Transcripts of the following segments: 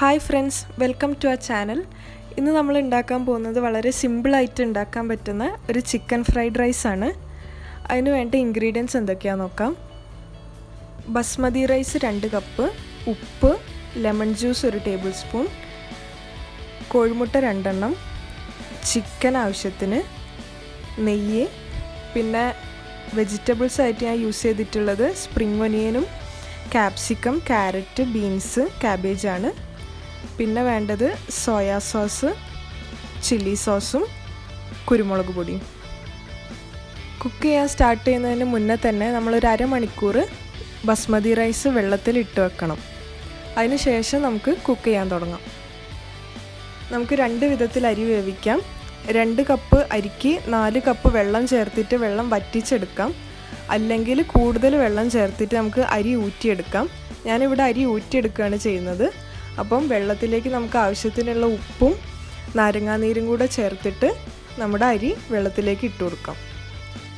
Hi friends, welcome to our channel. ഇന്ന് നമ്മൾ ഉണ്ടാക്കാൻ പോകുന്നത് വളരെ സിമ്പിളായിട്ട് ഉണ്ടാക്കാൻ പറ്റുന്ന ഒരു ചിക്കൻ ഫ്രൈഡ് റൈസാണ്. അതിന് വേണ്ട ഇൻഗ്രീഡിയൻസ് എന്തൊക്കെയാണെന്ന് നോക്കാം. ബസ്മതി റൈസ് 2 കപ്പ്, ഉപ്പ്, ലെമൺ ജ്യൂസ് 1 ടേബിൾ സ്പൂൺ, കോഴിമുട്ട 2 എണ്ണം, ചിക്കൻ ആവശ്യത്തിന്, നെയ്യ്, പിന്നെ വെജിറ്റബിൾസ് ആയിട്ട് ഞാൻ യൂസ് ചെയ്തിട്ടുള്ളത് spring ഒനിയനും capsicum, carrot, beans, cabbage ആണ്. പിന്നെ വേണ്ടത് സോയാ സോസ്, ചില്ലി സോസും കുരുമുളക് പൊടിയും. കുക്ക് ചെയ്യാൻ സ്റ്റാർട്ട് ചെയ്യുന്നതിന് മുന്നേ തന്നെ നമ്മളൊരു അരമണിക്കൂർ ബസ്മതി റൈസ് വെള്ളത്തിൽ ഇട്ട് വെക്കണം. അതിന് ശേഷം നമുക്ക് കുക്ക് ചെയ്യാൻ തുടങ്ങാം. നമുക്ക് 2 വിധത്തിൽ അരി വേവിക്കാം. 2 കപ്പ് അരിക്ക് 4 കപ്പ് വെള്ളം ചേർത്തിട്ട് വെള്ളം വറ്റിച്ചെടുക്കാം. അല്ലെങ്കിൽ കൂടുതൽ വെള്ളം ചേർത്തിട്ട് നമുക്ക് അരി ഊറ്റിയെടുക്കാം. ഞാനിവിടെ അരി ഊറ്റിയെടുക്കുകയാണ് ചെയ്യുന്നത്. അപ്പം വെള്ളത്തിലേക്ക് നമുക്ക് ആവശ്യത്തിനുള്ള ഉപ്പും നാരങ്ങാനീരും കൂടെ ചേർത്തിട്ട് നമ്മുടെ അരി വെള്ളത്തിലേക്ക് ഇട്ട് കൊടുക്കാം.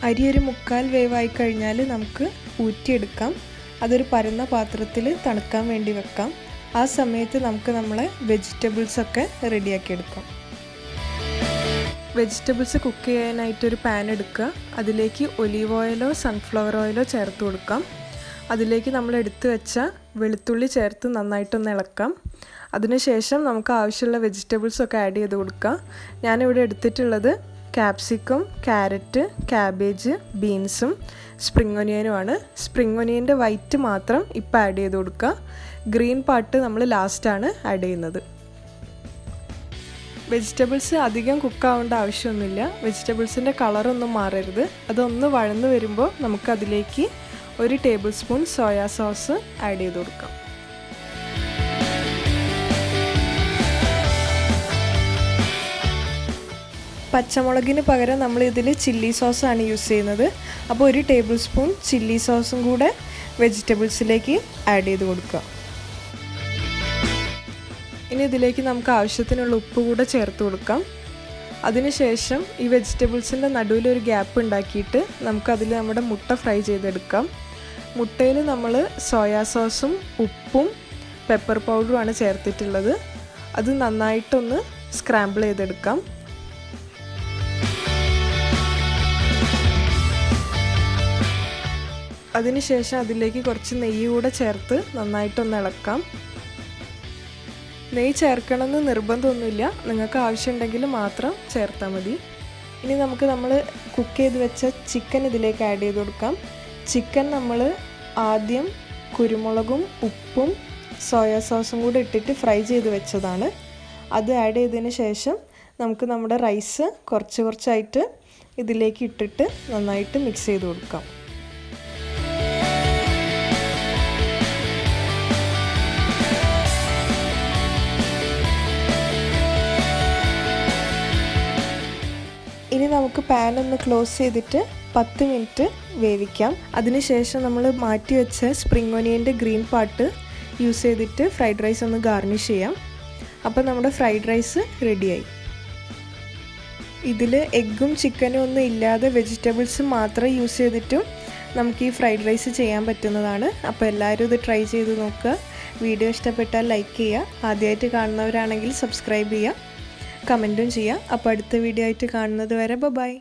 അരി ഒരു 1/4 വേവായി കഴിഞ്ഞാൽ നമുക്ക് ഊറ്റിയെടുക്കാം. അതൊരു പരന്ന പാത്രത്തിൽ തണുക്കാൻ വേണ്ടി വെക്കാം. ആ സമയത്ത് നമുക്ക് നമ്മളെ വെജിറ്റബിൾസൊക്കെ റെഡിയാക്കി എടുക്കാം. വെജിറ്റബിൾസ് കുക്ക് ചെയ്യാനായിട്ടൊരു പാൻ എടുക്കുക. അതിലേക്ക് ഒലീവ് ഓയിലോ സൺഫ്ലവർ ഓയിലോ ചേർത്ത് കൊടുക്കാം. അതിലേക്ക് നമ്മൾ എടുത്തു വെച്ച വെളുത്തുള്ളി ചേർത്ത് നന്നായിട്ടൊന്ന് ഇളക്കാം. അതിനുശേഷം നമുക്ക് ആവശ്യമുള്ള വെജിറ്റബിൾസൊക്കെ ആഡ് ചെയ്ത് കൊടുക്കാം. ഞാനിവിടെ എടുത്തിട്ടുള്ളത് ക്യാപ്സിക്കം, ക്യാരറ്റ്, കാബേജ്, ബീൻസും സ്പ്രിംഗ് ഒനിയനുമാണ്. സ്പ്രിംഗ് ഒനിയൻ്റെ വൈറ്റ് മാത്രം ഇപ്പോൾ ആഡ് ചെയ്ത് കൊടുക്കുക. ഗ്രീൻ പാർട്ട് നമ്മൾ ലാസ്റ്റാണ് ആഡ് ചെയ്യുന്നത്. വെജിറ്റബിൾസ് അധികം കുക്കാവേണ്ട ആവശ്യമൊന്നുമില്ല. വെജിറ്റബിൾസിൻ്റെ കളറൊന്നും മാറരുത്. അതൊന്ന് വഴന്ന് വരുമ്പോൾ നമുക്കതിലേക്ക് 1 table spoon soya sauce add ചെയ്ത് കൊടുക്കാം. പച്ചമുളകിന് പകരം നമ്മൾ ഇതിൽ ചില്ലി സോസാണ് യൂസ് ചെയ്യുന്നത്. അപ്പോൾ 1 ടേബിൾ സ്പൂൺ ചില്ലി സോസും കൂടെ വെജിറ്റബിൾസിലേക്ക് ആഡ് ചെയ്ത് കൊടുക്കുക. ഇനി ഇതിലേക്ക് നമുക്ക് ആവശ്യത്തിനുള്ള ഉപ്പ് കൂടെ ചേർത്ത് കൊടുക്കാം. അതിനുശേഷം ഈ വെജിറ്റബിൾസിൻ്റെ നടുവിലൊരു ഗ്യാപ്പ് ഉണ്ടാക്കിയിട്ട് നമുക്കതിൽ നമ്മുടെ മുട്ട ഫ്രൈ ചെയ്തെടുക്കാം. മുട്ടയിൽ നമ്മൾ സോയാ സോസും ഉപ്പും പെപ്പർ പൗഡറുമാണ് ചേർത്തിട്ടുള്ളത്. അത് നന്നായിട്ടൊന്ന് സ്ക്രാമ്പിൾ ചെയ്തെടുക്കാം. അതിനുശേഷം അതിലേക്ക് കുറച്ച് നെയ്യ് കൂടെ ചേർത്ത് നന്നായിട്ടൊന്ന് ഇളക്കാം. നെയ്യ് ചേർക്കണമെന്ന് നിർബന്ധമൊന്നുമില്ല. നിങ്ങൾക്ക് ആവശ്യമുണ്ടെങ്കിൽ മാത്രം ചേർത്താൽ മതി. ഇനി നമുക്ക് നമ്മൾ കുക്ക് ചെയ്ത് വെച്ച ചിക്കൻ ഇതിലേക്ക് ആഡ് ചെയ്ത് കൊടുക്കാം. ചിക്കൻ നമ്മൾ ആദ്യം കുരുമുളകും ഉപ്പും സോയാ സോസും കൂടി ഇട്ടിട്ട് ഫ്രൈ ചെയ്ത് വെച്ചതാണ്. അത് ആഡ് ചെയ്തതിന് ശേഷം നമുക്ക് നമ്മുടെ റൈസ് കുറച്ചായിട്ട് ഇതിലേക്ക് ഇട്ടിട്ട് നന്നായിട്ട് മിക്സ് ചെയ്ത് കൊടുക്കാം. ഇനി നമുക്ക് പാൻ ഒന്ന് ക്ലോസ് ചെയ്തിട്ട് 10 മിനിറ്റ് വേവിക്കാം. അതിനുശേഷം നമ്മൾ മാറ്റി വെച്ച സ്പ്രിംഗ് ഒനിയൻ്റെ ഗ്രീൻ പാർട്ട് യൂസ് ചെയ്തിട്ട് ഫ്രൈഡ് റൈസ് ഒന്ന് ഗാർണിഷ് ചെയ്യാം. അപ്പോൾ നമ്മുടെ ഫ്രൈഡ് റൈസ് റെഡിയായി. ഇതിൽ എഗ്ഗും ചിക്കനും ഒന്നും ഇല്ലാതെ വെജിറ്റബിൾസ് മാത്രം യൂസ് ചെയ്തിട്ടും നമുക്ക് ഈ ഫ്രൈഡ് റൈസ് ചെയ്യാൻ പറ്റുന്നതാണ്. അപ്പോൾ എല്ലാവരും ഇത് ട്രൈ ചെയ്ത് നോക്കുക. വീഡിയോ ഇഷ്ടപ്പെട്ടാൽ ലൈക്ക് ചെയ്യുക. ആദ്യമായിട്ട് കാണുന്നവരാണെങ്കിൽ സബ്സ്ക്രൈബ് ചെയ്യുക, കമൻറ്റും ചെയ്യുക. അപ്പോൾ അടുത്ത വീഡിയോ ആയിട്ട് കാണുന്നത് വരെ ബൈ.